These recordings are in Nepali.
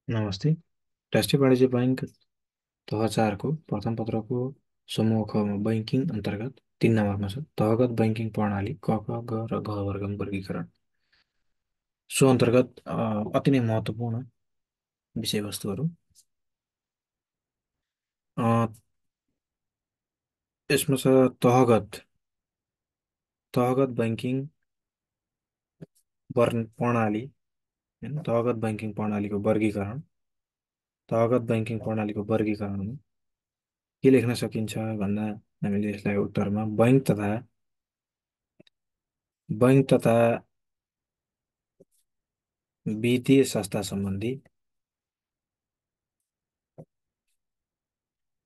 नमस्ते। राष्ट्रिय वाणिज्य बैंक तह 4 को प्रथम पत्रको समूह ख मा बैंकिङ अन्तर्गत 3 नम्बरमा छ तहगत बैंकिङ प्रणाली क ख ग र घ वर्गमा वर्गीकरण। सो अन्तर्गत अति नै महत्त्वपूर्ण विषयवस्तुहरू। अ, यसमा छ तहगत तहगत बैंकिङ प्रणाली हैन तहगत बैंकिङ प्रणालीको वर्गीकरण। तहगत बैंकिङ प्रणालीको वर्गीकरणमा के लेख्न सकिन्छ भन्दा हामीले यसलाई उत्तरमा बैंक तथा वित्तीय संस्था सम्बन्धी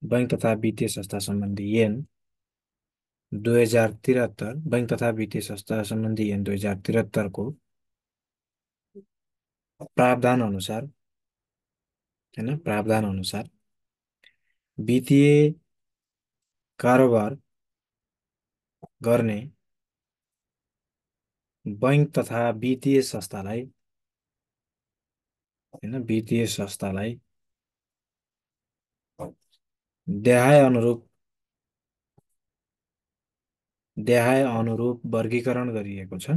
बैंक तथा वित्तीय संस्था सम्बन्धी ऐन 2073 बैंक तथा वित्तीय संस्था सम्बन्धी ऐन 2073 को प्रावधान अनुसार प्रावधान अनुसार वित्तीय कारोबार गर्ने बैंक तथा वित्तीय संस्थालाई देहाय अनुरूप वर्गीकरण गरिएको छ।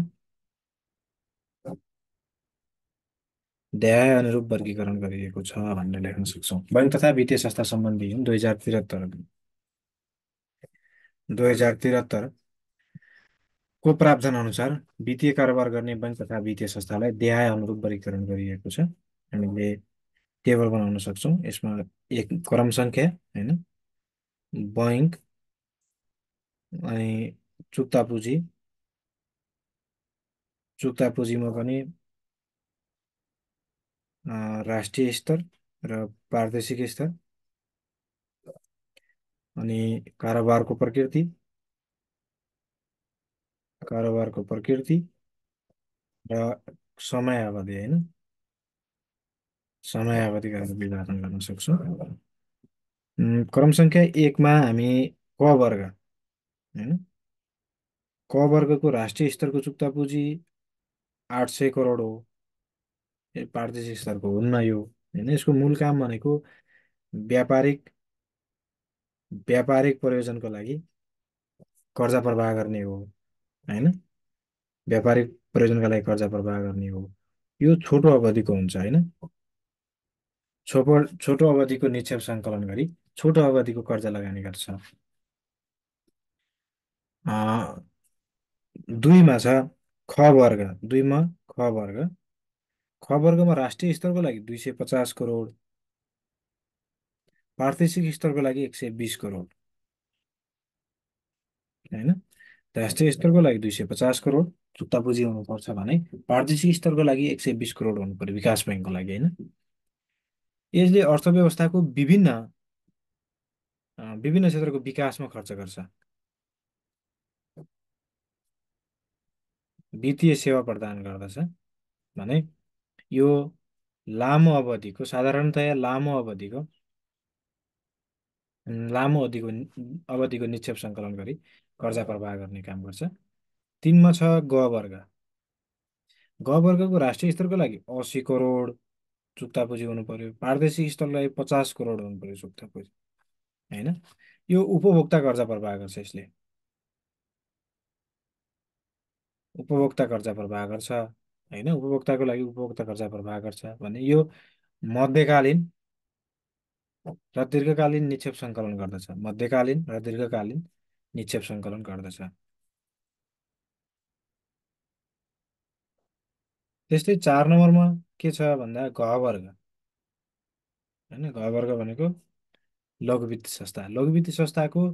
देहाय अनुरूप वर्गीकरण गरिएको छ भनेर लेख्न सक्छौँ। बैंक तथा वित्तीय संस्था सम्बन्धी ऐन 2073 को प्रावधान अनुसार वित्तीय कारोबार गर्ने बैंक तथा वित्तीय संस्थालाई देहाय अनुरूप वर्गीकरण गरिएको छ। हामीले टेबल बनाउन सक्छौँ। यसमा एक क्रम सङ्ख्या होइन, बैंक अनि चुक्ता पुँजी, चुक्ता पुँजीमा पनि राष्ट्रिय स्तर र प्रादेशिक स्तर, अनि कारोबारको प्रकृति र समय अवधि होइन, समय अवधि गरेर विभाजन गर्न सक्छौँ। क्रम सङ्ख्या 1मा हामी क वर्ग होइन, क वर्गको राष्ट्रिय स्तरको चुक्ता पुँजी 800 करोड हो। प्रादेशिक स्तरको हुन्न यो होइन। यसको मूल काम भनेको व्यापारिक व्यापारिक प्रयोजनको लागि कर्जा प्रवाह गर्ने हो होइन। व्यापारिक प्रयोजनका लागि कर्जा प्रवाह गर्ने हो। यो छोटो अवधिको हुन्छ होइन। छोटो अवधिको निक्षेप सङ्कलन गरी छोटो अवधिको कर्जा लगानी गर्छ। अ, दुईमा छ ख वर्ग। दुईमा ख वर्ग, ख वर्गमा राष्ट्रिय स्तरको लागि 250 करोड, प्रादेशिक स्तरको लागि 120 करोड होइन। राष्ट्रिय स्तरको लागि 250 करोड चुक्ता पुँजी हुनुपर्छ भने प्रादेशिक स्तरको लागि 120 करोड हुनु पर्यो विकास बैङ्कको लागि होइन। यसले अर्थव्यवस्थाको विभिन्न क्षेत्रको विकासमा खर्च गर्छ। वित्तीय सेवा प्रदान गर्दछ भने यो साधारणतया लामो अवधिको निक्षेप सङ्कलन गरी कर्जा प्रवाह गर्ने काम गर्छ। 3मा छ ग वर्ग। ग वर्गको राष्ट्रिय स्तरको लागि 80 करोड चुक्ता पुँजी हुनु पर्यो, प्रादेशिक स्तरको लागि 50 करोड हुनु पर्यो चुक्ता पुँजी होइन। यो उपभोक्ता कर्जा प्रवाह गर्छ। यसले उपभोक्ता कर्जा प्रवाह गर्छ होइन। उपभोक्ताको लागि उपभोक्ता कर्जा प्रवाह गर्छ भने यो मध्यकालीन र दीर्घकालीन निक्षेप सङ्कलन गर्दछ। मध्यकालीन र दीर्घकालीन निक्षेप सङ्कलन गर्दछ। त्यस्तै 4 नम्बरमा के छ भन्दा घ वर्ग होइन। घ वर्ग भनेको लघु वित्तीय संस्था। लघु वित्तीय संस्थाको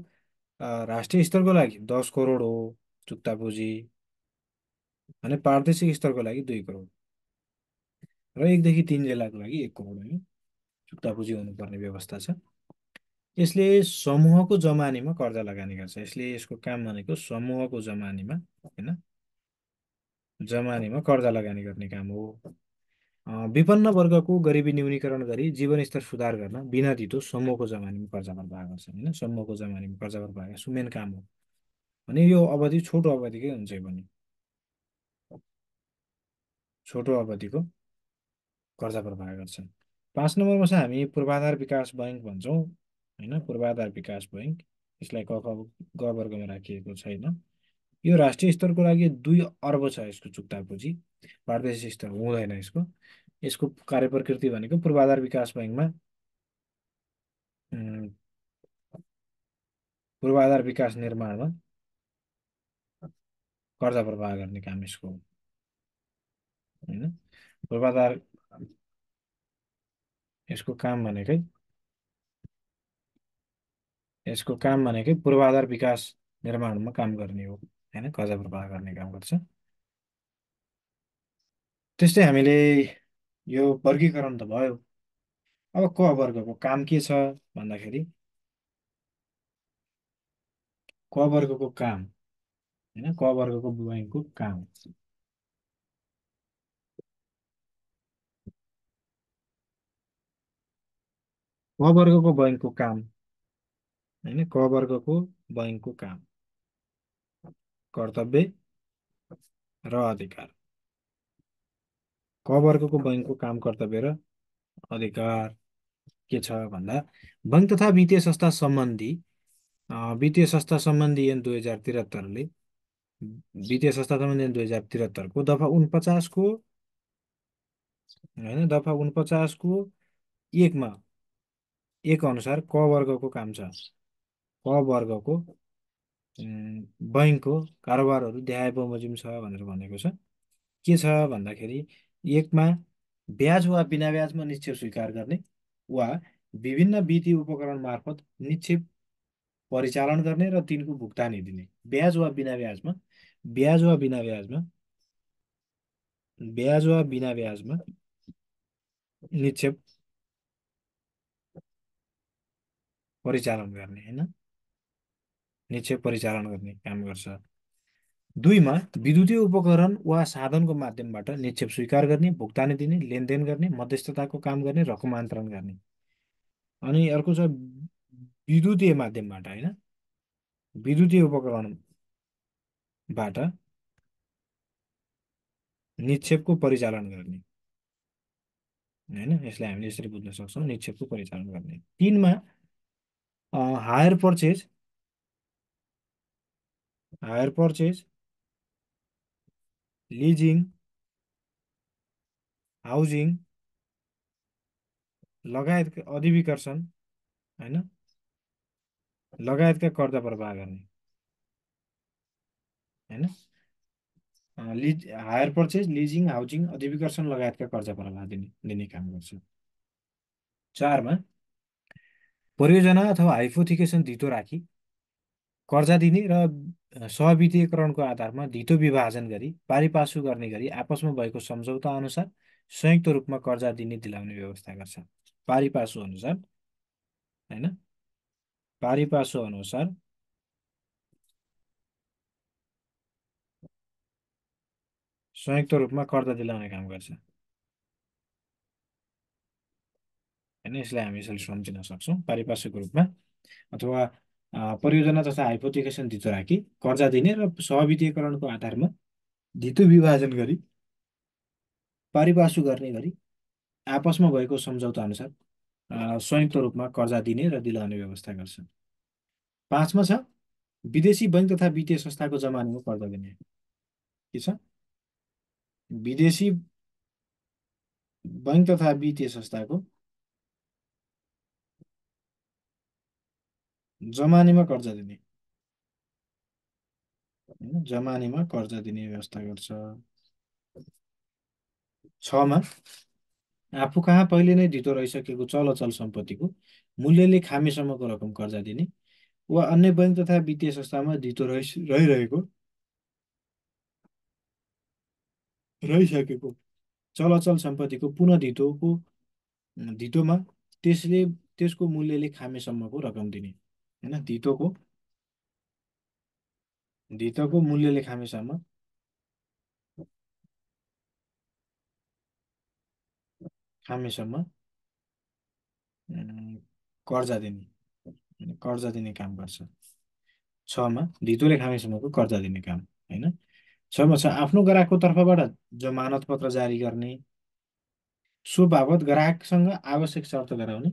राष्ट्रिय स्तरको लागि 10 करोड हो चुक्ता पुँजी भने प्रादेशिक स्तरको लागि 2 करोड र 1देखि 3 जिल्लाको लागि 1 करोड होइन चुक्ता पुँजी हुनुपर्ने व्यवस्था छ। यसले समूहको जमानीमा कर्जा लगानी गर्छ। यसको काम भनेको समूहको जमानीमा कर्जा लगानी गर्ने काम हो। विपन्न वर्गको गरिबी न्यूनीकरण गरी जीवनस्तर सुधार गर्न बिना धितो समूहको जमानीमा कर्जा प्रवाह गर्छ होइन। समूहको जमानीमा कर्जा प्रवाह गर्छ मेन काम हो भने यो अवधि छोटो अवधिकै हुन्छ भने छोटो अवधिको कर्जा प्रवाह गर्छ। 5 नम्बरमा चाहिँ हामी पूर्वाधार विकास बैङ्क भन्छौँ होइन, पूर्वाधार विकास बैङ्क। यसलाई ग वर्गमा राखिएको छैन। यो राष्ट्रिय स्तरको लागि 2 अर्ब छ यसको चुक्ता पुँजी। प्रादेशिक स्तर हुँदैन यसको। यसको कार्य प्रकृति भनेको पूर्वाधार विकास बैङ्कमा उम्, पूर्वाधार विकास निर्माणमा कर्जा प्रवाह गर्ने काम यसको हो, होइन। पूर्वाधार यसको काम भनेकै यसको काम भनेकै पूर्वाधार विकास निर्माणमा काम गर्ने हो, होइन, कर्जा प्रवाह गर्ने काम गर्छ। त्यस्तै हामीले यो वर्गीकरण त भयो। अब क वर्गको काम के छ भन्दाखेरि, क वर्गको काम, होइन, क वर्गको बैङ्कको काम। क वर्गको बैङ्कको काम, होइन, क वर्गको बैङ्कको काम, कर्तव्य र अधिकार। क वर्गको बैङ्कको काम, कर्तव्य र अधिकार के छ भन्दा, बैङ्क तथा वित्तीय संस्था सम्बन्धी वित्तीय संस्था सम्बन्धी ऐन 2073ले, वित्तीय संस्था सम्बन्धी ऐन 2073को दफा 49 को 1मा 1 अनुसार क वर्गको काम छ। क वर्गको बैङ्कको कारोबारहरू देखाए बमोजिम छ भनेर भनेको छ। के छ भन्दाखेरि, 1मा ब्याज वा बिना ब्याजमा निक्षेप स्वीकार गर्ने वा विभिन्न वित्तीय उपकरण मार्फत निक्षेप परिचालन गर्ने र तिनको भुक्तानी दिने। ब्याज वा बिना ब्याजमा ब्याज वा बिना ब्याजमा निक्षेप परिचालन गर्ने, होइन, निक्षेप परिचालन गर्ने काम गर्छ। 2मा विद्युतीय उपकरण वा साधनको माध्यमबाट निक्षेप स्वीकार गर्ने, भुक्तानी दिने, लेनदेन गर्ने, मध्यस्थताको काम गर्ने, रकम गर्ने। अनि अर्को छ विद्युतीय माध्यमबाट, होइन, विद्युतीय उपकरणबाट निक्षेपको परिचालन गर्ने, होइन। यसलाई हामीले यसरी बुझ्न सक्छौँ, निक्षेपको परिचालन गर्ने। 3मा हायर पर्चेज लिजिङ, हाउजिङ लगायतका अधिविकर्षण, होइन, लगायतका कर्जा प्रवाह गर्ने, होइन। हायर पर्चेज, लिजिङ, हाउजिङ, अधिविकर्षण लगायतका कर्जा प्रवाह दिने काम गर्छ। 4मा परियोजना अथवा हाइपोथिकेसन धितो राखी कर्जा दिने र सहवित्तीयकरणको आधारमा धितो विभाजन गरी पारिपासु गर्ने गरी आपसमा भएको सम्झौता अनुसार संयुक्त रूपमा कर्जा दिने दिलाउने व्यवस्था गर्छ। पारिपासु अनुसार, होइन, पारिपासु अनुसार संयुक्त रूपमा कर्जा दिलाउने काम गर्छ, होइन। यसलाई हामी यसरी सम्झिन सक्छौँ, पारिपार्श्विक रूपमा अथवा परियोजना तथा हाइपोथिकेसन धितो राखी कर्जा दिने र सहवित्तीयकरणको आधारमा धितो विभाजन गरी पारिपासु गर्ने गरी आपसमा भएको सम्झौता अनुसार संयुक्त रूपमा कर्जा दिने र दिलाउने व्यवस्था गर्छ। 5मा छ विदेशी बैङ्क तथा वित्तीय संस्थाको जमानमा कर्जा दिने। के छ? विदेशी बैङ्क तथा वित्तीय संस्थाको जमानीमा कर्जा दिने, होइन, जमानीमा कर्जा दिने व्यवस्था गर्छ। 6मा आफू कहाँ पहिले नै धितो रहिसकेको चल अचल सम्पत्तिको मूल्यले खामेसम्मको रकम कर्जा दिने वा अन्य बैङ्क तथा वित्तीय संस्थामा धितो रहिसकेको चल अचल सम्पत्तिको पुनः धितोमा त्यसको मूल्यले खामेसम्मको रकम दिने, होइन। धितोको मूल्यले खामेसम्म उम्, कर्जा दिने काम गर्छ। 6मा धितोले खामेसम्मको कर्जा दिने काम, होइन। 6मा छ आफ्नो ग्राहकको तर्फबाट जमानत पत्र जारी गर्ने सो बाबत ग्राहकसँग आवश्यक शर्त गराउने,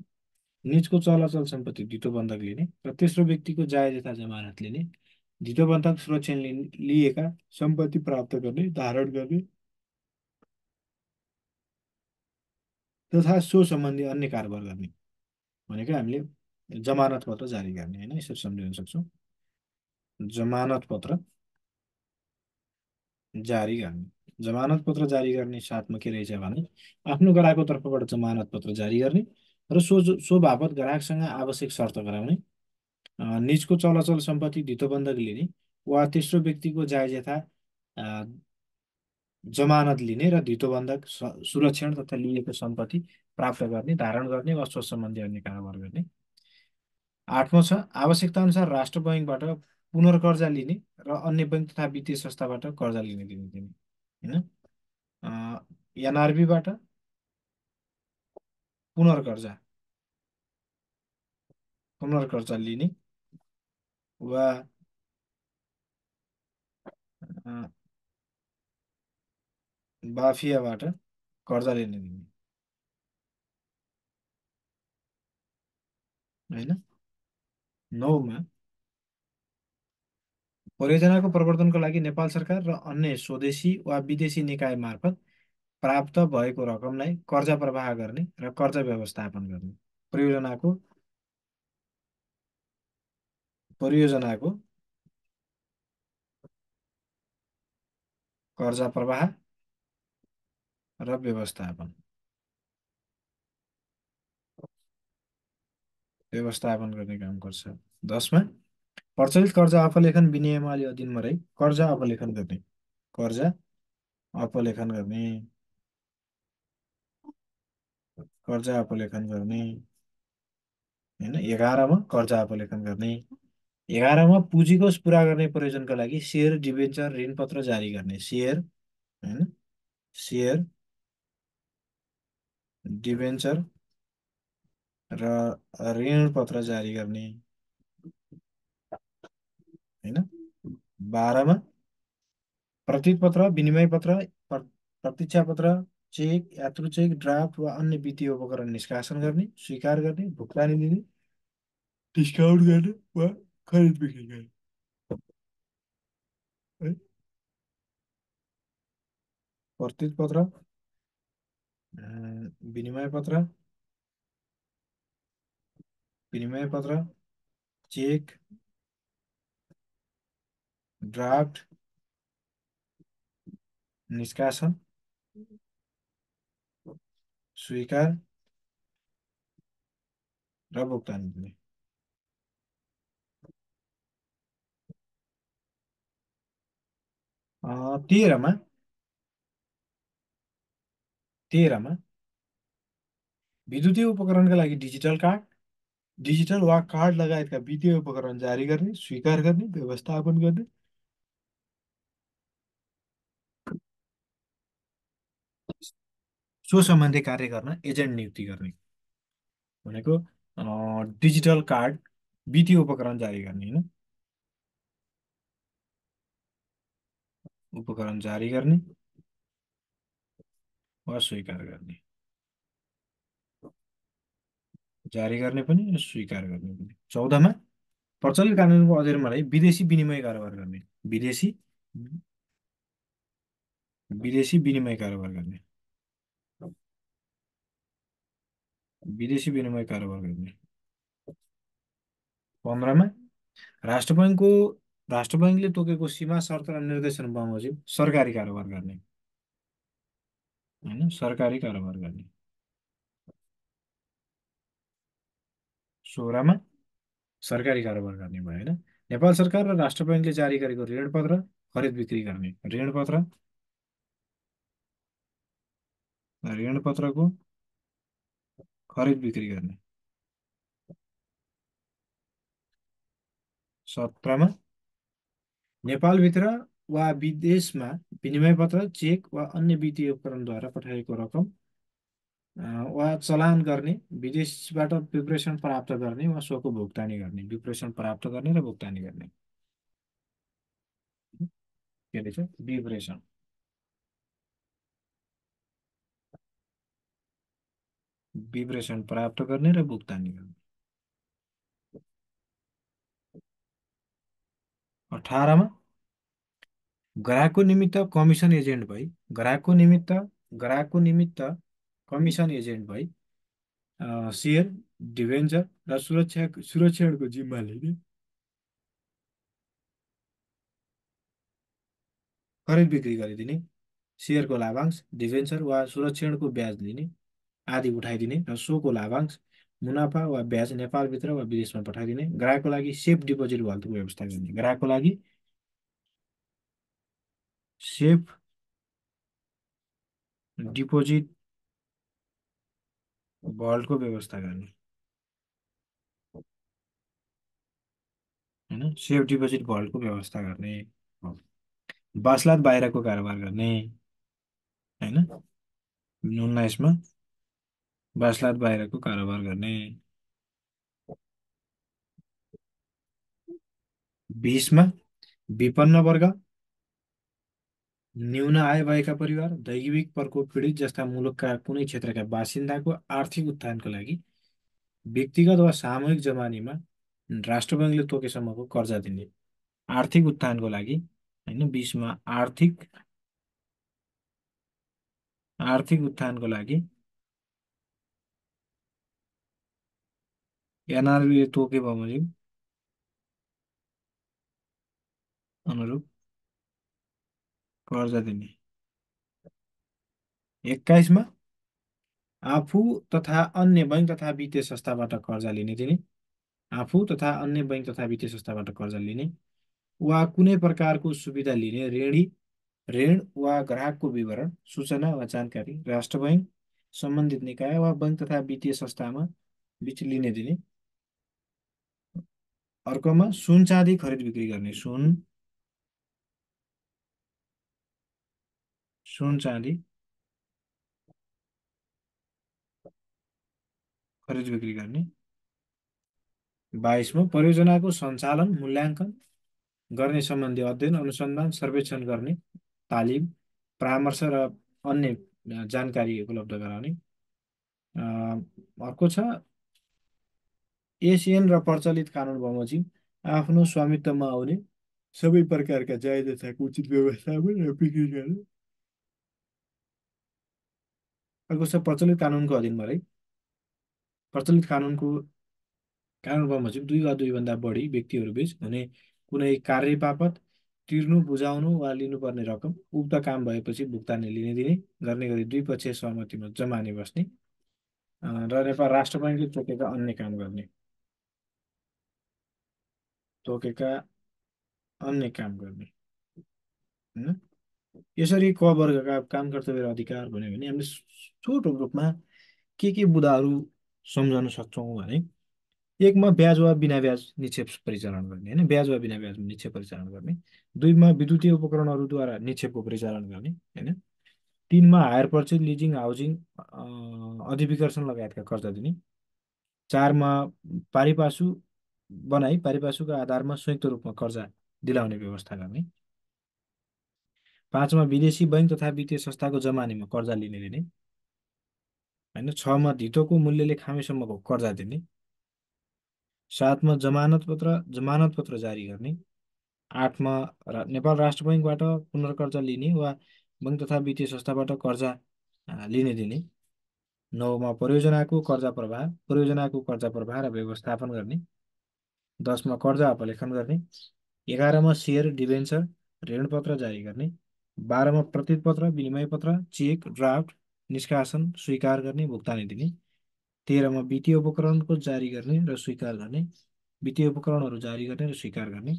निजको चलाचल सम्पत्ति धितोबन्धक लिने र तेस्रो व्यक्तिको जायज यथा जमानत लिने, धितोबन्धक सुरक्षा लिएका सम्पत्ति प्राप्त गर्ने, धारण गर्ने तथा सो सम्बन्धी अन्य कारोबार गर्ने भनेको हामीले जमानत पत्र जारी गर्ने होइन, यसरी सम्झिन सक्छौँ। जमानत पत्र जारी गर्ने, जमानत पत्र जारी गर्ने साथमा के रहेछ भने आफ्नो ग्राहकको तर्फबाट जमानत पत्र जारी गर्ने र सो बापत ग्राहकसँग आवश्यक शर्त गराउने, निजको चलाचल सम्पत्ति धितोबन्धक लिने वा तेस्रो व्यक्तिको जायज यथा अ, जमानत लिने र धितोबन्धक सुरक्षण तथा लिएको सम्पत्ति प्राप्त गर्ने, धारण गर्ने वा सो सम्बन्धी अन्य कारोबार गर्ने। आठौँ छ आवश्यकता अनुसार राष्ट्र बैङ्कबाट पुनर्कर्जा लिने र अन्य बैङ्क तथा वित्तीय संस्थाबाट कर्जा लिने दिने दिने होइन। एनआरबीबाट पुनर्कर्जा पुनर्कर्जा लिने वा अ, बाफियाबाट कर्जा लिने दिने होइन। नौमा परियोजनाको प्रवर्तनको लागि नेपाल सरकार र अन्य स्वदेशी वा विदेशी निकाय मार्फत प्राप्त भएको रकमलाई कर्जा प्रवाह गर्ने र कर्जा व्यवस्थापन गर्ने। परियोजनाको परियोजनाको कर्जा प्रवाह र व्यवस्थापन व्यवस्थापन गर्ने काम गर्छ। 10मा प्रचलित कर्जा अपलेखन विनियमावली अधीनमा रही कर्जा अपलेखन गर्ने, कर्जा अपलेखन गर्ने, कर्जा अपलेखन गर्ने होइन। 11मा कर्जा अपलेखन गर्ने। 11मा पुँजीकोष पुरा गर्ने प्रयोजनका लागि सेयर डिबेन्चर ऋणपत्र जारी गर्ने, सेयर होइन, सेयर डिबेन्चर र ऋणपत्र जारी गर्ने होइन। 12मा प्रतित पत्र, विनिमय पत्र, प्रतीक्षा पत्र, चेक, यात्रु चेक, ड्राफ्ट वा अन्य वित्तीय उपकरण निष्कासन गर्ने, स्वीकार गर्ने, भुक्तानी दिने, डिस्काउन्ट गर्ने वा खरिद बिक्री गर्ने है। प्रतित पत्र, विनिमय पत्र, विनिमय पत्र, चेक, ड्राफ्ट, निष्कासन, स्वीकार र भुक्तानी दिने। 13मा 13मा विद्युतीय उपकरणका लागि डिजिटल कार्ड, डिजिटल वा कार्ड लगायतका वित्तीय उपकरण जारी गर्ने, स्वीकार गर्ने, व्यवस्थापन गर्ने, सो सम्बन्धी कार्य गर्न एजेन्ट नियुक्ति गर्ने भनेको डिजिटल कार्ड वित्तीय उपकरण जारी गर्ने होइन, उपकरण जारी गर्ने वा स्वीकार गर्ने, जारी गर्ने पनि र स्वीकार गर्ने पनि। 14मा प्रचलित कानुनको अध्ययनमा रही विदेशी विनिमय कारोबार गर्ने, विदेशी विदेशी विनिमय कारोबार गर्ने, विदेशी विनिमय कारोबार गर्ने। 15मा राष्ट्र बैङ्कको राष्ट्र बैङ्कले तोकेको सीमा शर्त र निर्देशन बमोजिम सरकारी कारोबार गर्ने होइन, सरकारी कारोबार गर्ने। 16मा सरकारी कारोबार गर्ने भयो होइन। नेपाल सरकार र राष्ट्र बैङ्कले जारी गरेको ऋणपत्र खरिद बिक्री गर्ने, ऋणपत्र ऋणपत्रको खरिद बिक्री गर्ने। 17मा नेपालभित्र वा विदेशमा विनिमय पत्र, चेक वा अन्य वित्तीय उपकरणद्वारा पठाइएको रकम वा चलान गर्ने, विदेशबाट विप्रेषण प्राप्त गर्ने वा सोको भुक्तानी गर्ने, विप्रेषण प्राप्त गर्ने र भुक्तानी गर्ने के रहेछ विप्रेषण। विप्रेषण प्राप्त गर्ने र भुक्तानी गर्ने। 18मा ग्राहकको निमित्त कमिसन एजेन्ट भई ग्राहकको निमित्त कमिसन एजेन्ट भई सेयर डिभेन्चर र सुरक्षाको जिम्मा लिने, खरिद बिक्री गरिदिने, सेयरको लाभांश डिभेन्चर वा सुरक्षणको ब्याज लिने आदि उठाइदिने र सोको लाभांश मुनाफा वा ब्याज नेपालभित्र वा विदेशमा पठाइदिने, ग्राहकको लागि सेफ डिपोजिट भल्टको व्यवस्था गर्ने, ग्राहकको लागि सेफ डिपोजिट भल्टको व्यवस्था गर्ने, होइन, सेफ डिपोजिट भल्टको व्यवस्था गर्ने हो। बासलात बाहिरको कारोबार गर्ने, होइन, 19मा बासलात बाहिरको कारोबार गर्ने। 20मा विपन्न वर्ग, न्यून आय भएका परिवार, दैविक प्रकोप पीडित जस्ता मुलुकका कुनै क्षेत्रका बासिन्दाको आर्थिक उत्थानको लागि व्यक्तिगत वा सामूहिक जमानीमा राष्ट्र बैङ्कले तोकेसम्मको कर्जा दिने, आर्थिक उत्थानको लागि, होइन, 20मा आर्थिक उत्थानको लागि एनआरबीले तोके बमोजिम अनुरूप कर्जा दिने। 21मा आफू तथा अन्य बैङ्क तथा वित्तीय संस्थाबाट कर्जा लिने दिने, आफू तथा अन्य बैङ्क तथा वित्तीय संस्थाबाट कर्जा लिने वा कुनै प्रकारको सुविधा लिने ऋण वा ग्राहकको विवरण सूचना वा जानकारी राष्ट्र बैङ्क सम्बन्धित निकाय वा बैङ्क तथा वित्तीय संस्थामा बिच लिने दिने। अर्कोमा सुन चाँदी खरिद बिक्री गर्ने, सुन चाँदी खरिद बिक्री गर्ने। 22मा परियोजनाको सञ्चालन मूल्याङ्कन गर्ने सम्बन्धी अध्ययन अनुसन्धान सर्वेक्षण गर्ने, तालिम परामर्श र अन्य जानकारी उपलब्ध गराउने। अर्को छ एसियन र प्रचलित कानुन बमोजिम आफ्नो स्वामित्वमा आउने सबै प्रकारका जायज तथाको उचित व्यवस्थापन र बिक्री गर्ने। अर्को छ प्रचलित कानुनको अधीनमा रही प्रचलित कानुन बमोजिम दुई वा दुईभन्दा बढी व्यक्तिहरू बीच हुने कुनै कार्य बापत तिर्नु बुझाउनु वा लिनुपर्ने रकम उक्त काम भएपछि भुक्तानी लिने दिने गर्ने गरी द्विपक्षीय सहमतिमा जमानी बस्ने, र नेपाल राष्ट्र बैङ्कले तोकेका अन्य काम गर्ने, तोकेका अन्य काम गर्ने, होइन। यसरी क वर्गका काम कर्तव्य र अधिकार भन्यो भने हामीले छोटो रूपमा के बुदाहरू सम्झाउन सक्छौँ भने, एकमा ब्याज वा बिना ब्याज निक्षेप परिचालन गर्ने, होइन, ब्याज वा बिना ब्याज निक्षेप परिचालन गर्ने। दुईमा विद्युतीय उपकरणहरूद्वारा निक्षेपको परिचालन गर्ने, होइन। तिनमा हायर पर्चेज लिजिङ हाउजिङ अधिविकर्षण लगायतका कर्जा दिने। चारमा पारिपासुको आधारमा संयुक्त रूपमा कर्जा दिलाउने व्यवस्था गर्ने। 5मा विदेशी बैङ्क तथा वित्तीय संस्थाको जमानीमा कर्जा लिने दिने, होइन। 6मा धितोको मूल्यले खामेसम्मको कर्जा दिने। 7मा जमानत पत्र जारी गर्ने। 8मा नेपाल राष्ट्र बैङ्कबाट पुनर्कर्जा लिने वा बैङ्क तथा वित्तीय संस्थाबाट कर्जा लिने दिने। 9मा परियोजनाको कर्जा प्रवाह र व्यवस्थापन गर्ने। 10मा कर्जा अपलेखन गर्ने। 11मा सेयर डिभेन्चर ऋणपत्र जारी गर्ने। 12मा प्रतिपत्र विनिमय पत्र चेक ड्राफ्ट निष्कासन स्वीकार गर्ने भुक्तानी दिने। 13मा वित्तीय उपकरणहरू जारी गर्ने र स्वीकार गर्ने।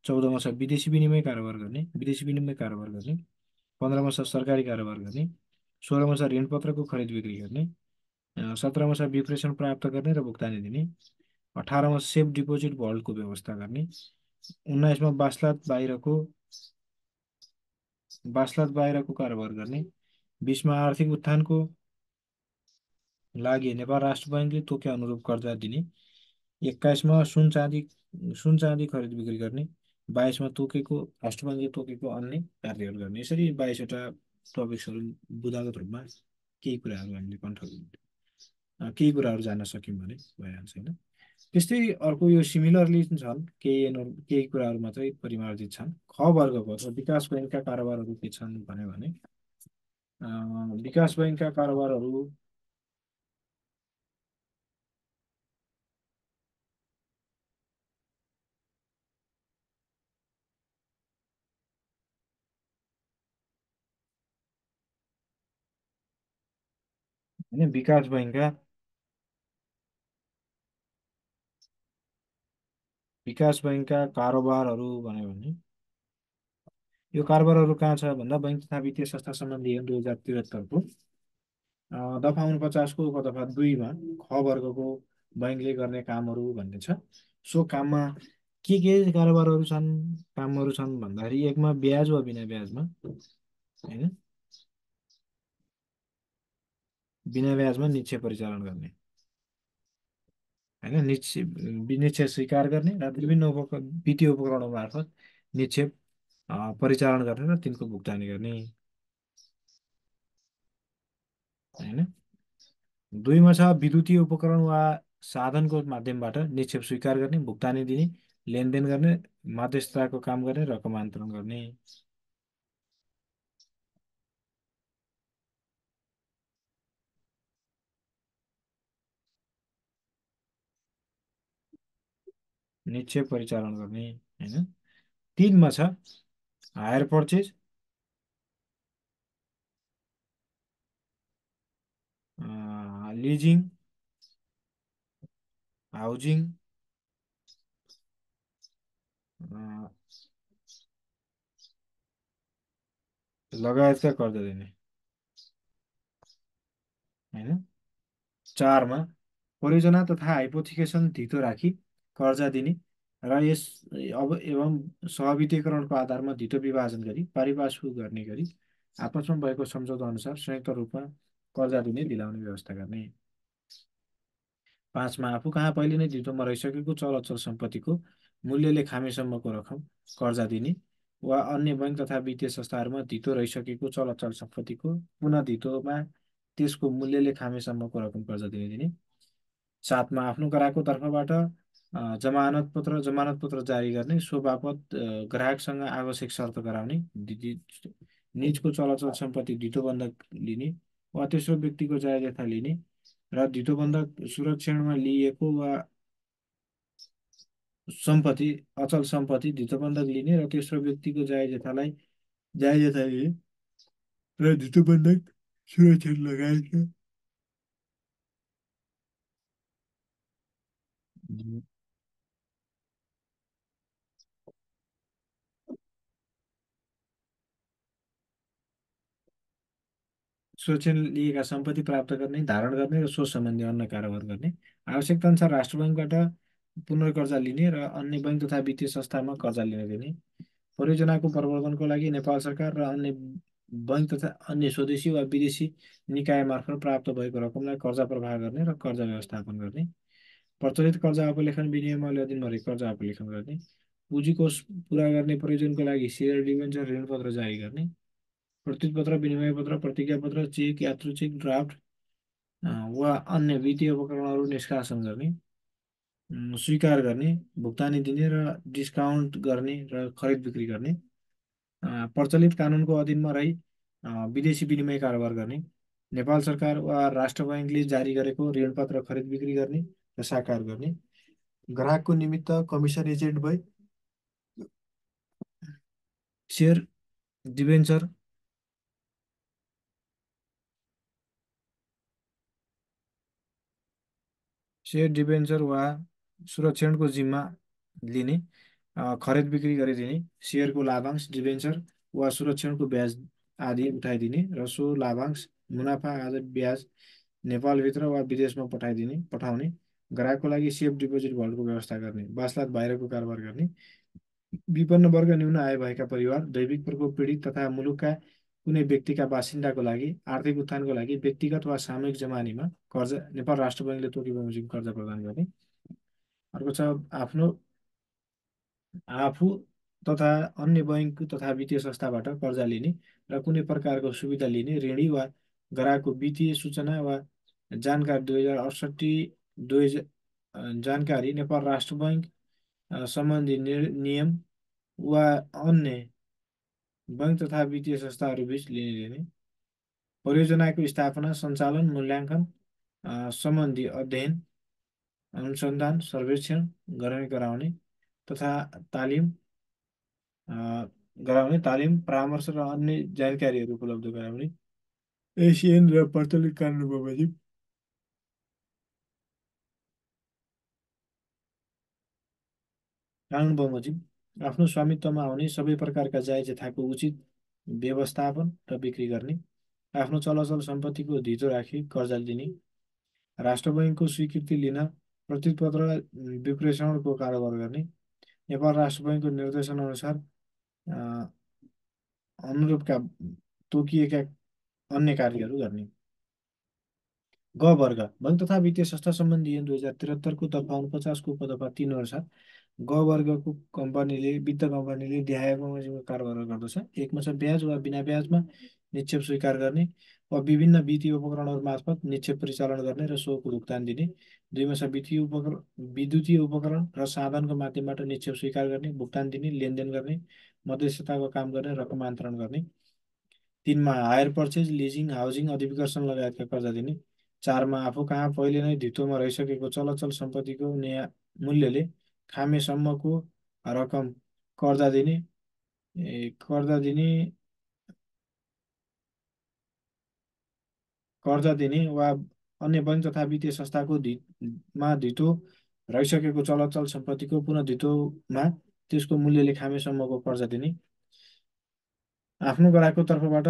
14मा छ विदेशी विनिमय कारोबार गर्ने। 15मा छ सरकारी कारोबार गर्ने। 16मा छ ऋणपत्रको खरिद बिक्री गर्ने। 17मा छ विप्रेषण प्राप्त गर्ने र भुक्तानी दिने। 18मा सेफ डिपोजिट भल्टको व्यवस्था गर्ने। 19मा बासलात बाहिरको कारोबार गर्ने। 20मा आर्थिक उत्थानको लागि नेपाल राष्ट्र बैङ्कले तोके अनुरूप कर्जा दिने। 21मा सुन चाँदी खरिद बिक्री गर्ने। 22मा राष्ट्र बैङ्कले तोकेको अन्य कार्यहरू गर्ने। यसरी 22वटा टपिक्सहरू बुदागत रूपमा केही कुराहरू हामीले कन्ट्रोल केही कुराहरू जान्न सक्यौँ भने भइहाल्छ होइन। त्यस्तै अर्को यो सिमिलरली छन् केही कुराहरू मात्रै परिमार्जित छन्। ख वर्गको अथवा विकास बैङ्कका कारोबारहरू के छन् भन्यो भने विकास बैङ्कका कारोबारहरू होइन, विकास बैङ्कका कारोबारहरू भन्यो भने यो कारोबारहरू कहाँ छ भन्दा बैङ्क तथा वित्तीय संस्था सम्बन्धी ऐन 2073को दफा 49को उपदफा 2मा ख वर्गको बैङ्कले गर्ने कामहरू भन्ने छ। सो काममा के कारोबारहरू छन्, कामहरू छन् भन्दाखेरि एकमा ब्याज वा बिना ब्याजमा होइन, बिना ब्याजमा निक्षेप परिचालन गर्ने होइन, निक्षेप स्वीकार गर्ने र विभिन्न वित्तीय उपकरणहरू मार्फत निक्षेप परिचालन गर्ने र तिनको भुक्तानी गर्ने होइन। 2मा छ विद्युतीय उपकरण वा साधनको माध्यमबाट निक्षेप स्वीकार गर्ने, भुक्तानी दिने, लेनदेन गर्ने, मध्यस्थताको काम गर्ने, रकम अन्तरण गर्ने। निक्षेप परिचालन गर्ने होइन। 3मा छ हायर पर्चेज, लिजिङ, हाउजिङ, लगायतका कर्जा दिने होइन। 4मा परियोजना तथा हाइपोथिकेसन धितो राखी कर्जा दिने र यस अब एवं सहवितीकरणको आधारमा धितो विभाजन गरी पारिभाषिक गर्ने गरी आपसमा भएको सम्झौता अनुसार संयुक्त रूपमा कर्जा दिने दिलाउने व्यवस्था गर्ने। 5मा आफू कहाँ पहिले नै धितोमा रहिसकेको चल अचल सम्पत्तिको मूल्यले खामेसम्मको रकम कर्जा दिने वा अन्य बैङ्क तथा वित्तीय संस्थाहरूमा धितो रहिसकेको चल अचल सम्पत्तिको पुनः धितोमा त्यसको मूल्यले खामेसम्मको रकम कर्जा दिने। 7मा आफ्नो ग्राहकको तर्फबाट जमानत पत्र जारी गर्ने, सो बापत ग्राहकसँग आवश्यक शर्त गराउने, निजको चलाचल सम्पत्ति धितोबन्धक लिने वा तेस्रो व्यक्तिको जायज यथा लिने र धितोबन्धक सुरक्षणमा लिइएको वा सम्पत्ति अचल सम्पत्ति धितोबन्धक लिने र तेस्रो व्यक्तिको जायज यथा लिने र धितोबन्धक सुरक्षण लगायतका सुरक्षण लिएका सम्पत्ति प्राप्त गर्ने, धारण गर्ने र सो सम्बन्धी अन्य कारोबार गर्ने, आवश्यकता अनुसार राष्ट्र बैङ्कबाट पुनर्कर्जा लिने र अन्य बैङ्क तथा वित्तीय संस्थामा कर्जा लिन दिने, परियोजनाको प्रवर्धनको लागि नेपाल सरकार र अन्य बैङ्क तथा अन्य स्वदेशी वा विदेशी निकाय मार्फत प्राप्त भएको रकमलाई कर्जा प्रवाह गर्ने र कर्जा व्यवस्थापन गर्ने, प्रचलित कर्जा अभिलेखन विनियमावली अधीनमा रही कर्जा अभिलेखन गर्ने, पुँजी कोष पुरा गर्ने प्रयोजनको लागि सेयर डिबेन्चर ऋणपत्र जारी गर्ने, प्रतित पत्र, विनिमय पत्र, प्रतिज्ञा पत्र, चेक, यात्रु चेक, ड्राफ्ट वा अन्य वित्तीय उपकरणहरू निष्कासन गर्ने, स्वीकार गर्ने, भुक्तानी दिने र डिस्काउन्ट गर्ने र खरिद बिक्री गर्ने, प्रचलित कानुनको अधीनमा रही विदेशी विनिमय कारोबार गर्ने, नेपाल सरकार वा राष्ट्र बैङ्कले जारी गरेको ऋणपत्र खरिद बिक्री गर्ने र साकार गर्ने, ग्राहकको निमित्त कमिसन एजेन्ट भई सेयर डिबेन्चर वा सुरक्षणको जिम्मा लिने, खरिद बिक्री गरिदिने, सेयरको लाभांश, डिबेन्चर वा सुरक्षणको ब्याज आदि उठाइदिने र सो लाभांश मुनाफा आदि ब्याज नेपालभित्र वा विदेशमा पठाउने, ग्राहकको लागि सेफ डिपोजिट भल्टको व्यवस्था गर्ने, वास्ताद बाहिरको कारोबार गर्ने, विपन्न वर्ग, न्यून आय भएका परिवार, दैविक प्रकोप पीडित तथा मुलुकका कुनै व्यक्तिका बासिन्दाको लागि आर्थिक उत्थानको लागि व्यक्तिगत वा सामूहिक जमानीमा कर्जा नेपाल राष्ट्र बैङ्कले तोकी बमोजिम कर्जा प्रदान गर्ने। अर्को छ आफ्नो आफू तथा अन्य बैङ्क तथा वित्तीय संस्थाबाट कर्जा लिने र कुनै प्रकारको सुविधा लिने ऋणी वा ग्राहकको वित्तीय सूचना वा जानकारी 2068 जानकारी नेपाल राष्ट्र बैङ्क सम्बन्धी नियम वा अन्य बैङ्क तथा वित्तीय संस्थाहरू बीच लिने देने परियोजनाको स्थापना सञ्चालन मूल्याङ्कन सम्बन्धी अध्ययन अनुसन्धान सर्वेक्षण गराउने तथा तालिम अ, तालिम परामर्श र अन्य जानकारीहरू उपलब्ध गराउने एसियन र प्रचलित कानुन बमोजिम आफ्नो स्वामित्वमा आउने सबै प्रकारका जायज तथाको उचित व्यवस्थापन र बिक्री गर्ने आफ्नो चलाचल सम्पत्तिको धितो राखी कर्जा लिने राष्ट्र बैङ्कको स्वीकृति लिन प्रतिपत्र विप्रेषणको कारोबार गर्ने नेपाल राष्ट्र बैङ्कको निर्देशन अनुसार अ, अनुरूपका तोकिएका अन्य कार्यहरू गर्ने ग वर्ग बैङ्क तथा वित्तीय संस्था सम्बन्धी ऐन 2073 को दफा 49 को उपदफा 3 अनुसार ग वर्गको कम्पनीले वित्त कम्पनीले देखाएको बमोजिमको कारोबार गर्दछ एकमा छ ब्याज वा बिना ब्याजमा निक्षेप स्वीकार गर्ने वा विभिन्न वित्तीय उपकरणहरू मार्फत निक्षेप परिचालन गर्ने र सोको भुक्तान दिने दुईमा छ विद्युतीय उपकरण र साधनको माध्यमबाट निक्षेप स्वीकार गर्ने भुक्तान दिने लेनदेन गर्ने मध्यस्थताको काम गर्ने रकम अन्तरण गर्ने तिनमा हायर पर्चेज लिजिङ हाउसिङ अधिविकर्षण लगायतका कर्जा दिने चारमा आफू कहाँ पहिले नै धितोमा रहिसकेको चलचल सम्पत्तिको नयाँ मूल्यले खामेसम्मको रकम कर्जा दिने कर्जा दिने वा अन्य बैङ्क तथा वित्तीय संस्थाको धितो रहिसकेको चलचल सम्पत्तिको पुनः धितोमा त्यसको मूल्यले खामेसम्मको कर्जा दिने आफ्नो ग्राहकको तर्फबाट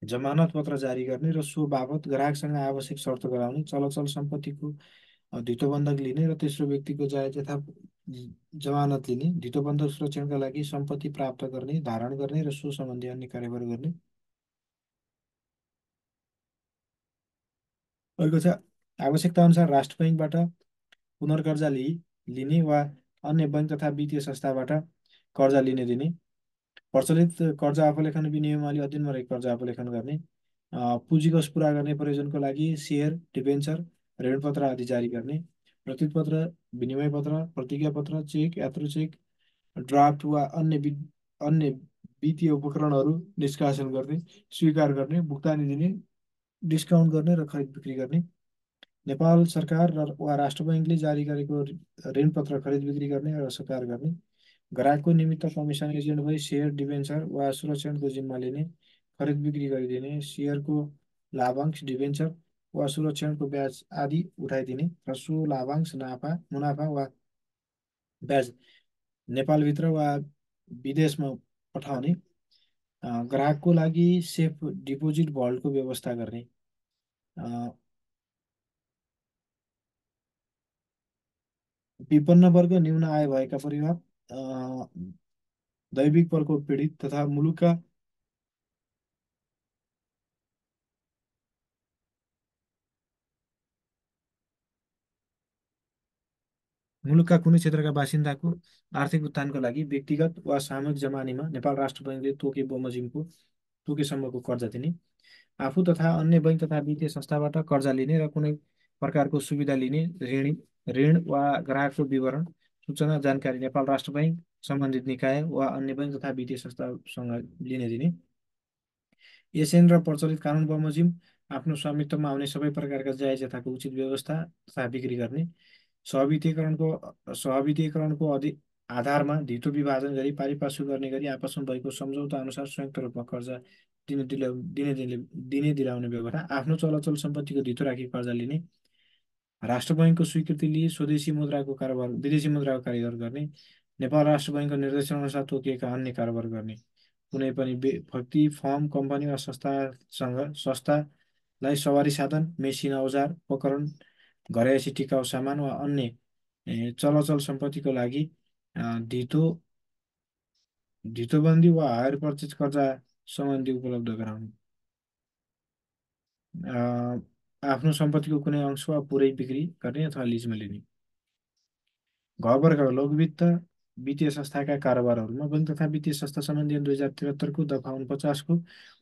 जमानत पत्र जारी गर्ने र सो बापत ग्राहकसँग आवश्यक शर्त गराउने चलचल सम्पत्तिको धितोबन्धक लिने र तेस्रो व्यक्तिको जायज तथा जमानत लिने धितोबन्धक सुरक्षणका लागि सम्पत्ति प्राप्त गर्ने धारण गर्ने र सो सम्बन्धी अन्य कार्यहरू गर्ने अर्को छ आवश्यकता अनुसार राष्ट्र बैङ्कबाट पुनर्कर्जा लिने वा अन्य बैङ्क तथा वित्तीय संस्थाबाट कर्जा लिने दिने प्रचलित कर्जा आफूलेखन विनियमावली अधीनमा रहेको कर्जा आफूलेखन गर्ने पुँजीकोष पुरा गर्ने प्रयोजनको लागि सेयर डिबेन्चर ऋणपत्र आदि जारी गर्ने रचित पत्र विनिमय पत्र प्रतिज्ञा पत्र चेक यात्रु चेक ड्राफ्ट वा अन्य वित्तीय उपकरणहरू निष्कासन गर्ने स्वीकार गर्ने भुक्तानी दिने डिस्काउन्ट गर्ने र खरिद बिक्री गर्ने नेपाल सरकार वा राष्ट्र बैङ्कले जारी गरेको ऋणपत्र खरिद बिक्री गर्ने र स्वीकार गर्ने ग्राहकको निमित्त कमिसन एजेन्ट भई सेयर डिबेन्चर वा सुरक्षणको जिम्मा लिने खरिद बिक्री गरिदिने सेयरको लाभांश डिबेन्चर वा सुरक्षणको ब्याज आदि उठाइदिने र सो लाभांश मुनाफा वा ब्याज नेपालभित्र वा विदेशमा पठाउने ग्राहकको लागि सेफ डिपोजिट भल्टको व्यवस्था गर्ने विपन्न वर्ग न्यून आय भएका परिवार दैविक प्रकोप पीडित तथा मुलुकका कुनै क्षेत्रका बासिन्दाको आर्थिक उत्थानको लागि व्यक्तिगत वा सामूहिक जमानीमा नेपाल राष्ट्र बैङ्कले तोकेसम्मको कर्जा दिने आफू तथा अन्य बैङ्क तथा वित्तीय संस्थाबाट कर्जा लिने र कुनै प्रकारको सुविधा लिने ऋण वा ग्राहकको विवरण सूचना जानकारी नेपाल राष्ट्र बैङ्क सम्बन्धित निकाय वा अन्य बैङ्क तथा वित्तीय संस्थासँग लिने दिने एसियन र प्रचलित कानुन बमोजिम आफ्नो स्वामित्वमा आउने सबै प्रकारका जायज यथाको उचित व्यवस्था तथा बिक्री गर्ने सहविधिकरणको आधारमा धितो विभाजन गरी पारिपार्श्विक गर्ने गरी आपसमा भएको सम्झौता अनुसार संयुक्त रूपमा कर्जा दिने दिलाउने व्यवस्था आफ्नो चलाचल सम्पत्तिको धितो राखी कर्जा लिने राष्ट्र बैङ्कको स्वीकृति लिए विदेशी मुद्राको कारोबार गर्ने नेपाल राष्ट्र बैङ्कको निर्देशनअनुसार तोकिएका अन्य कारोबार गर्ने कुनै पनि व्यक्ति फर्म कम्पनी वा संस्थालाई सवारी साधन मेसिन औजार उपकरण घरयासी टिकाउ सामान वा अन्य चलाचल सम्पत्तिको लागि धितो धितोबन्दी वा हायर पर्चेज कर्जा सम्बन्धी उपलब्ध गराउने आफ्नो सम्पत्तिको कुनै अंश वा पुरै बिक्री गर्ने अथवा लिजमा लिने घ वर्ग लघु वित्त वित्तीय संस्थाका कारोबारहरूमा बैङ्क तथा वित्तीय संस्था सम्बन्धी ऐन 2073 को दफा 49 को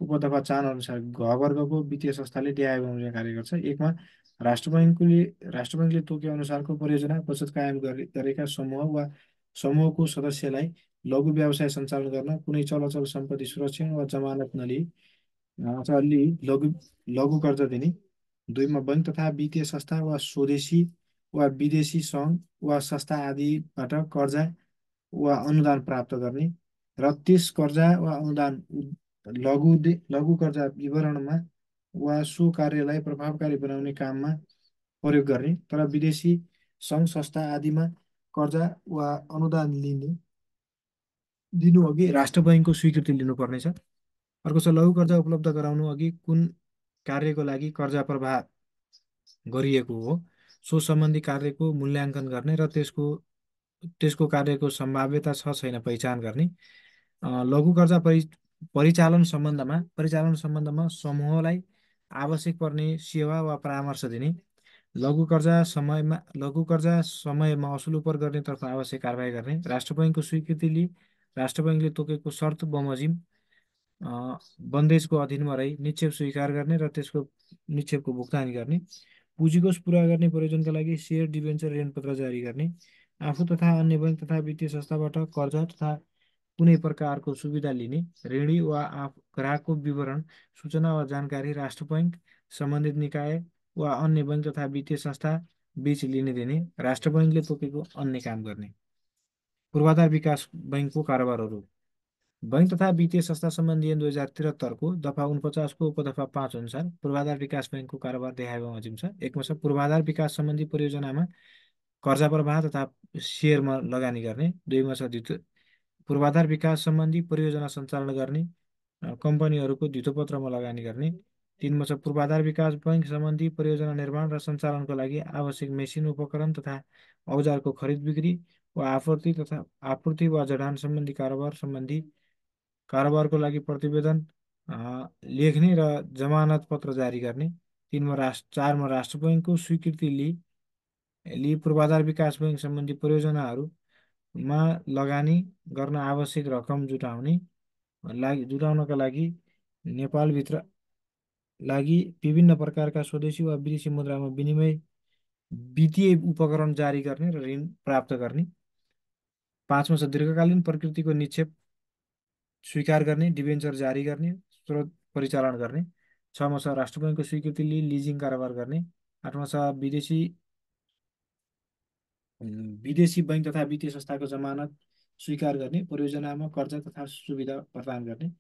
उपदफा 4 अनुसार घ वर्गको वित्तीय संस्थाले देय बमोजिम कार्य गर्छ। एकमा राष्ट्र बैङ्कले तोके अनुसारको परियोजना बचत कायम गरेका समूह वा समूहको सदस्यलाई लघु व्यवसाय सञ्चालन गर्न कुनै चलअचल सम्पत्ति सुरक्षण वा जमानत नलिई अथवा लिई लघु लघु कर्जा दिने। दुईमा बैङ्क तथा वित्तीय संस्था वा स्वदेशी वा विदेशी सङ्घ वा संस्था आदिबाट कर्जा वा अनुदान प्राप्त गर्ने र त्यस कर्जा वा अनुदान लघु कर्जा विवरणमा वा सो कार्यलाई प्रभावकारी बनाउने काममा प्रयोग गर्ने। तर विदेशी सङ्घ संस्था आदिमा कर्जा वा अनुदान दिनु अघि राष्ट्र बैङ्कको स्वीकृति लिनुपर्नेछ। अर्को छ लघु कर्जा उपलब्ध गराउनु अघि कुन कार्यको लागि कर्जा प्रवाह गरिएको हो सो सम्बन्धी कार्यको मूल्याङ्कन गर्ने र त्यसको त्यसको कार्यको सम्भाव्यता छ छैन पहिचान गर्ने। लघु कर्जा परिचालन सम्बन्धमा समूहलाई आवश्यक पर्ने सेवा वा परामर्श दिने। लघु कर्जा समयमा असुल उपर गर्नेतर्फ आवश्यक कारबाही गर्ने। राष्ट्र बैङ्कको स्वीकृति लिई राष्ट्र बैङ्कले तोकेको शर्त बमोजिम बन्देजको अधीनमा रही निक्षेप स्वीकार गर्ने र त्यसको निक्षेपको भुक्तानी गर्ने। पुँजीकोष पुरा गर्ने प्रयोजनका लागि सेयर डिबेन्चर ऋणपत्र जारी गर्ने। आफू तथा अन्य बैङ्क तथा वित्तीय संस्थाबाट कर्जा तथा कुनै प्रकारको सुविधा लिने ऋणी वा ग्राहकको विवरण सूचना वा जानकारी राष्ट्र बैङ्क सम्बन्धित निकाय वा अन्य बैङ्क तथा वित्तीय संस्था बीच लिने दिने। राष्ट्र बैङ्कले तोकेको अन्य काम गर्ने। पूर्वाधार विकास बैङ्कको कारोबारहरू बैङ्क तथा वित्तीय संस्था सम्बन्धी ऐन 2073 को दफा 49 को उपदफा 5 अनुसार पूर्वाधार विकास बैङ्कको कारोबार देखाए बमोजिम छ। एकमा छ पूर्वाधार विकास सम्बन्धी परियोजनामा कर्जा प्रवाह तथा सेयरमा लगानी गर्ने। दुईमा छ पूर्वाधार विकास सम्बन्धी परियोजना सञ्चालन गर्ने कम्पनीहरूको धितोपत्रमा लगानी गर्ने। तिनमा छ पूर्वाधार विकास बैङ्क सम्बन्धी परियोजना निर्माण र सञ्चालनको लागि आवश्यक मेसिन उपकरण तथा औजारको खरिद बिक्री वा आपूर्ति वा जडान सम्बन्धी कारोबारको लागि प्रतिवेदन लेख्ने र जमानत पत्र जारी गर्ने। चारमा राष्ट्र बैङ्कको स्वीकृति लिई पूर्वाधार विकास बैङ्क सम्बन्धी परियोजनाहरूमा लगानी गर्न आवश्यक रकम जुटाउनका लागि नेपालभित्र विभिन्न प्रकारका स्वदेशी वा विदेशी मुद्रामा विनिमय वित्तीय उपकरण जारी गर्ने र ऋण प्राप्त गर्ने। पाँचमा छ दीर्घकालीन प्रकृतिको निक्षेप स्वीकार गर्ने डिबेन्चर जारी गर्ने स्रोत परिचालन गर्ने। छमा छ राष्ट्र बैङ्कको स्वीकृति लिई लिजिङ कारोबार गर्ने। आठमा छ विदेशी बैङ्क तथा वित्तीय संस्थाको जमानत स्वीकार गर्ने परियोजनामा कर्जा तथा सुविधा प्रदान गर्ने।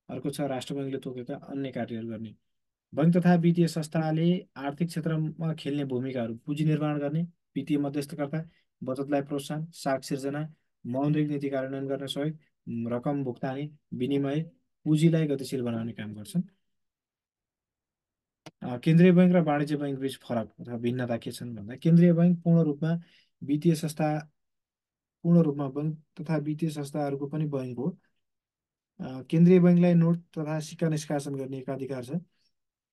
अर्को छ राष्ट्र बैङ्कले तोकेका अन्य कार्यहरू गर्ने। बैङ्क तथा वित्तीय संस्थाले आर्थिक क्षेत्रमा खेल्ने भूमिकाहरू पुँजी निर्माण गर्ने वित्तीय मध्यस्थकर्ता बचतलाई प्रोत्साहन साख सिर्जना मौद्रिक नीति कार्यान्वयन गर्न सहयोग रकम भुक्तानी विनिमय पुँजीलाई गतिशील बनाउने काम गर्छन्। केन्द्रीय बैङ्क र वाणिज्य बैङ्क बीच फरक अथवा भिन्नता के छन् भन्दा केन्द्रीय बैङ्क पूर्ण रूपमा बैङ्क तथा वित्तीय संस्थाहरूको पनि बैङ्क हो। केन्द्रीय बैङ्कलाई नोट तथा सिक्का निष्कासन गर्ने एकाधिकार छ।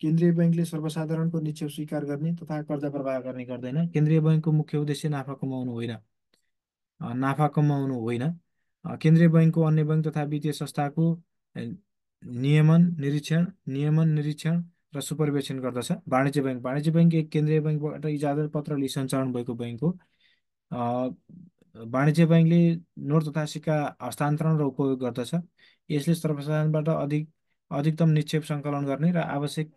केन्द्रीय बैङ्कले सर्वसाधारणको निक्षेप स्वीकार गर्ने तथा कर्जा प्रवाह गर्ने गर्दैन। केन्द्रीय बैङ्कको मुख्य उद्देश्य नाफा कमाउनु होइन। केन्द्रीय बैङ्कको अन्य बैङ्क तथा वित्तीय संस्थाको नियमन निरीक्षण र सुपरभिजन गर्दछ। वाणिज्य बैङ्क एक केन्द्रीय बैङ्कबाट इजाजत पत्र लिई सञ्चालन भएको बैङ्क हो। वाणिज्य बैङ्कले नोट तथा सिक्का हस्तान्तरण र उपयोग गर्दछ। यसले सर्वसाधारणबाट अधिकतम निक्षेप सङ्कलन गर्ने र आवश्यक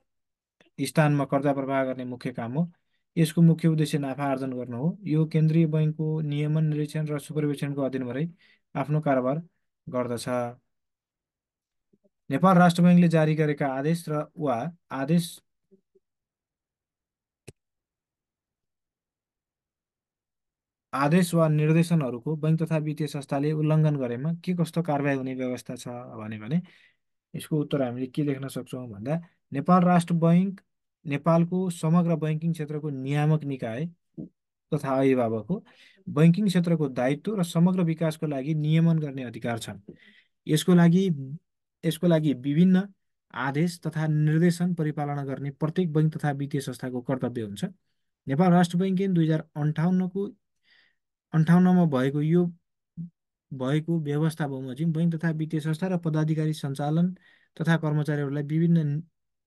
स्थानमा कर्जा प्रवाह गर्ने मुख्य काम हो। यसको मुख्य उद्देश्य नाफा आर्जन गर्नु हो। यो केन्द्रीय बैङ्कको नियमन निरीक्षण र सुपरभिजनको अधीनमा रही आफ्नो कारोबार गर्दछ। नेपाल राष्ट्र बैङ्कले जारी गरेका आदेश वा निर्देशनहरूको बैङ्क तथा वित्तीय संस्थाले उल्लङ्घन गरेमा के कस्तो कारबाही हुने व्यवस्था छ भने यसको उत्तर हामीले के लेख्न सक्छौँ भन्दा नेपाल राष्ट्र बैङ्क नेपालको समग्र बैङ्किङ क्षेत्रको नियामक निकाय तथा अभिभावक हो। बैङ्किङ क्षेत्रको दायित्व र समग्र विकासको लागि नियमन गर्ने अधिकार छन्। यसको लागि विभिन्न आदेश तथा निर्देशन परिपालना गर्ने प्रत्येक बैङ्क तथा वित्तीय संस्थाको कर्तव्य हुन्छ। नेपाल राष्ट्र बैङ्क 2058 को 58मा भएको यो भएको व्यवस्था बमोजिम बैङ्क तथा वित्तीय संस्था र पदाधिकारी सञ्चालन तथा कर्मचारीहरूलाई विभिन्न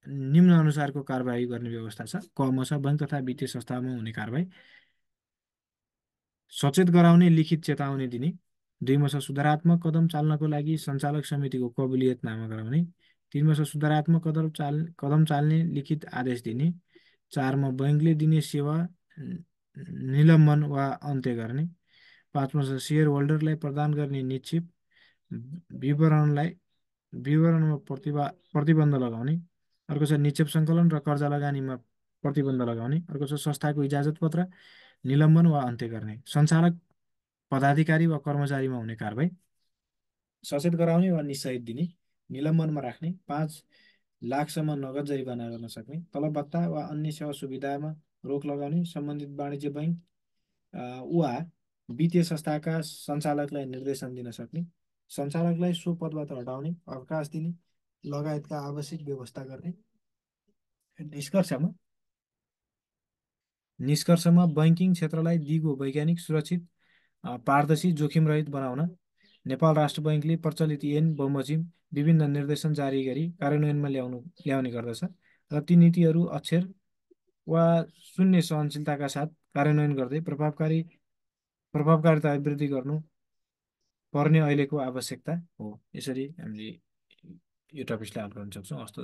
निम्न अनुसारको कारबाही गर्ने व्यवस्था छ। कमा छ बैङ्क तथा वित्तीय संस्थामा हुने कारबाही सचेत गराउने, लिखित चेतावनी दिने। 2मा छ सुधारात्मक कदम चाल्नको लागि सञ्चालक समितिको कबुलियतनामा गराउने। 3मा छ सुधारात्मक कदम चाल्ने लिखित आदेश दिने। 4मा बैङ्कले दिने सेवा निलम्बन वा अन्त्य गर्ने। 5मा छ सेयर होल्डरलाई प्रदान गर्ने निक्षेप विवरणलाई विवरणमा प्रतिबन्ध लगाउने। अर्को छ निक्षेप सङ्कलन र कर्जा लगानीमा प्रतिबन्ध लगाउने। अर्को छ संस्थाको इजाजत पत्र निलम्बन वा अन्त्य गर्ने। सञ्चालक पदाधिकारी वा कर्मचारीमा हुने कारबाही सचेत गराउने वा निषेध दिने, निलम्बनमा राख्ने, 5 लाखसम्म नगद जरिवाना गर्न सक्ने, तलब भत्ता वा अन्य सेवा सुविधामा रोक लगाउने, सम्बन्धित वाणिज्य बैङ्क वा वित्तीय संस्थाका सञ्चालकलाई निर्देशन दिन सक्ने, सञ्चालकलाई सो पदबाट हटाउने, अवकाश दिने लगायतका आवश्यक व्यवस्था गर्ने। निष्कर्षमा निष्कर्षमा बैङ्किङ क्षेत्रलाई दिगो, वैज्ञानिक, सुरक्षित, पारदर्शी, जोखिम रहित बनाउन नेपाल राष्ट्र बैङ्कले प्रचलित ऐन बमोजिम विभिन्न निर्देशन जारी गरी कार्यान्वयनमा ल्याउने गर्दछ र ती नीतिहरू अक्षर वा शून्य सहनशीलताका साथ कार्यान्वयन गर्दै प्रभावकारिता वृद्धि गर्नु पर्ने अहिलेको आवश्यकता हो। यसरी हामीले यो टपिकलाई हल गर्न सक्छौँ। हस्त।